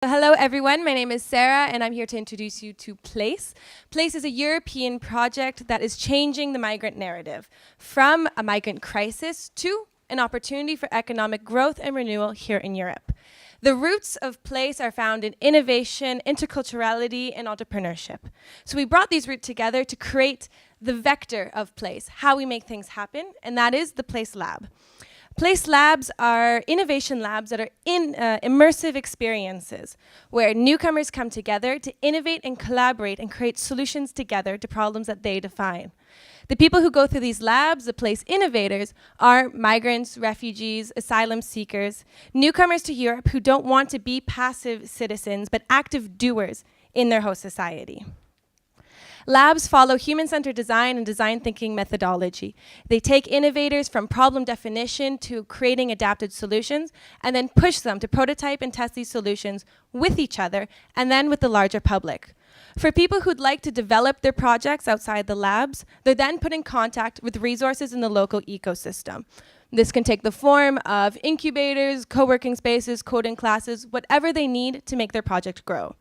Hello everyone, my name is Sarah and I'm here to introduce you to PLACE. PLACE is a European project that is changing the migrant narrative from a migrant crisis to an opportunity for economic growth and renewal here in Europe. The roots of PLACE are found in innovation, interculturality, and entrepreneurship. So we brought these roots together to create the vector of PLACE, how we make things happen, and that is the PLACE Lab. PLACE labs are innovation labs that are immersive experiences where newcomers come together to innovate and collaborate and create solutions together to problems that they define. The people who go through these labs, the PLACE innovators, are migrants, refugees, asylum seekers, newcomers to Europe who don't want to be passive citizens but active doers in their host society. Labs follow human-centered design and design thinking methodology. They take innovators from problem definition to creating adapted solutions and then push them to prototype and test these solutions with each other and then with the larger public. For people who'd like to develop their projects outside the labs, they're then put in contact with resources in the local ecosystem. This can take the form of incubators, co-working spaces, coding classes, whatever they need to make their project grow.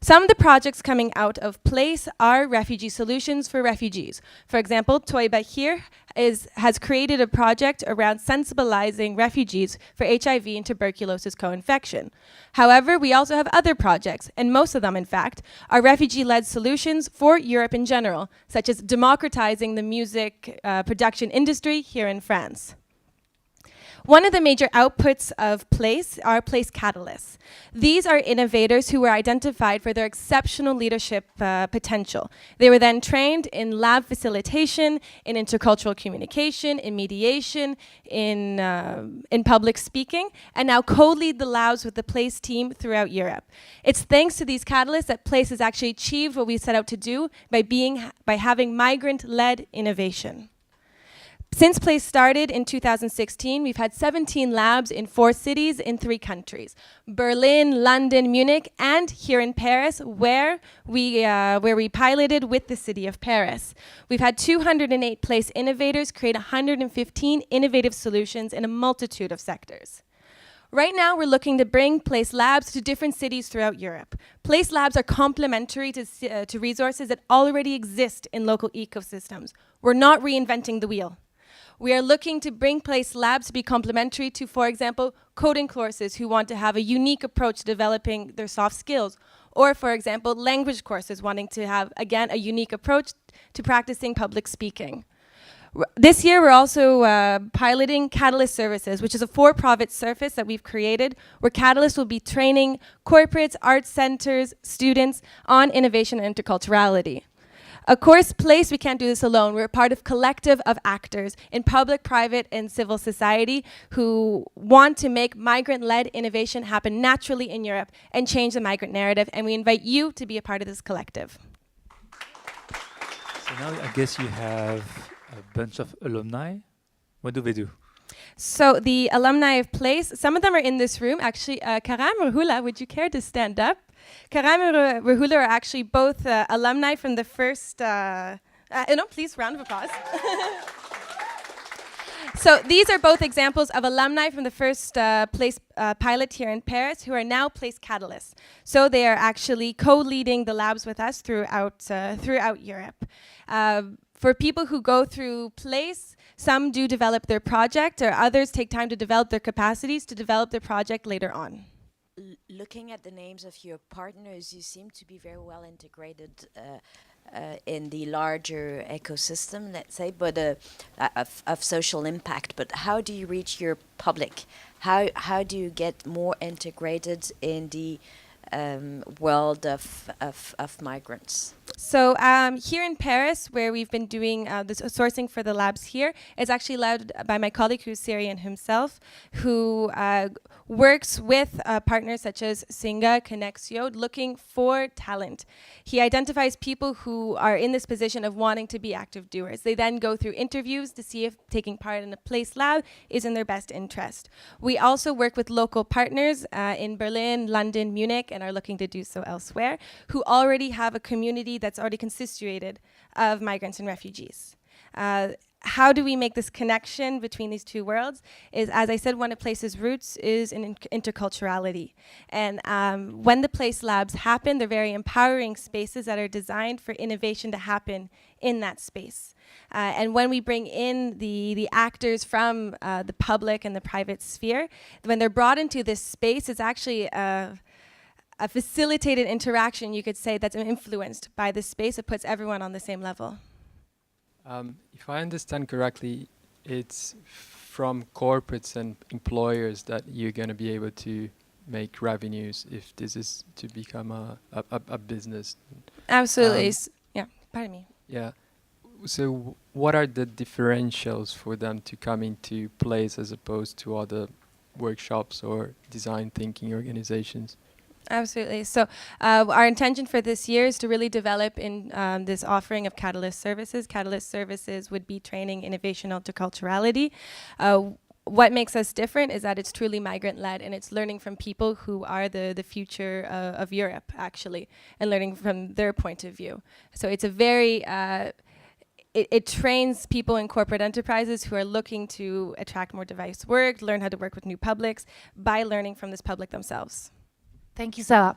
Some of the projects coming out of PLACE are refugee solutions for refugees. For example, Toiba here has created a project around sensibilizing refugees for HIV and tuberculosis co-infection. However, we also have other projects, and most of them, in fact, are refugee-led solutions for Europe in general, such as democratizing the music production industry here in France. One of the major outputs of PLACE are PLACE catalysts. These are innovators who were identified for their exceptional leadership potential. They were then trained in lab facilitation, in intercultural communication, in mediation, in public speaking, and now co-lead the labs with the PLACE team throughout Europe. It's thanks to these catalysts that PLACE has actually achieved what we set out to do by having migrant-led innovation. Since PLACE started in 2016, we've had 17 labs in 4 cities in 3 countries: Berlin, London, Munich, and here in Paris, where we piloted with the city of Paris. We've had 208 PLACE innovators create 115 innovative solutions in a multitude of sectors. Right now, we're looking to bring PLACE labs to different cities throughout Europe. PLACE labs are complementary to resources that already exist in local ecosystems. We're not reinventing the wheel. We are looking to bring PLACE labs to be complementary to, for example, coding courses who want to have a unique approach to developing their soft skills, or, for example, language courses wanting to have, again, a unique approach to practicing public speaking. This year, we're also piloting Catalyst Services, which is a for-profit service that we've created, where Catalyst will be training corporates, arts centers, students on innovation and interculturality. Of course, PLACE, we can't do this alone. We're a part of collective of actors in public, private, and civil society who want to make migrant-led innovation happen naturally in Europe and change the migrant narrative, and we invite you to be a part of this collective. So now I guess you have a bunch of alumni. What do they do? So the alumni of PLACE, some of them are in this room. Actually, Karam or Hula, would you care to stand up? Karam and Rahula are actually both alumni from the first, please, round of applause. So these are both examples of alumni from the first PLACE pilot here in Paris who are now PLACE catalysts. So they are actually co-leading the labs with us throughout Europe. For people who go through PLACE, some do develop their project, or others take time to develop their capacities to develop their project later on. Looking at the names of your partners, you seem to be very well integrated in the larger ecosystem, let's say, but of social impact. But how do you reach your public? How do you get more integrated in the world of migrants? So here in Paris, where we've been doing the sourcing for the labs here, it's actually led by my colleague who's Syrian himself, who works with partners such as Singa, Connexio, looking for talent. He identifies people who are in this position of wanting to be active doers. They then go through interviews to see if taking part in a PLACE lab is in their best interest. We also work with local partners in Berlin, London, Munich, and are looking to do so elsewhere, who already have a community that's already constituted of migrants and refugees. how do we make this connection between these two worlds is, as I said, one of Place's roots is in interculturality. And when the Place Labs happen, they're very empowering spaces that are designed for innovation to happen in that space. And when we bring in the actors from the public and the private sphere, when they're brought into this space, it's actually a facilitated interaction, you could say, that's influenced by this space. It puts everyone on the same level. If I understand correctly, it's from corporates and employers that you're going to be able to make revenues if this is to become a business. Absolutely. Yeah, pardon me. Yeah. So what are the differentials for them to come into place as opposed to other workshops or design thinking organizations? Absolutely. So our intention for this year is to really develop in this offering of Catalyst Services. Catalyst Services would be training innovation interculturality. What makes us different is that it's truly migrant-led, and it's learning from people who are the future of Europe, actually, and learning from their point of view. So it's a very... It trains people in corporate enterprises who are looking to attract more diverse work, learn how to work with new publics, by learning from this public themselves. Thank you, Sarah.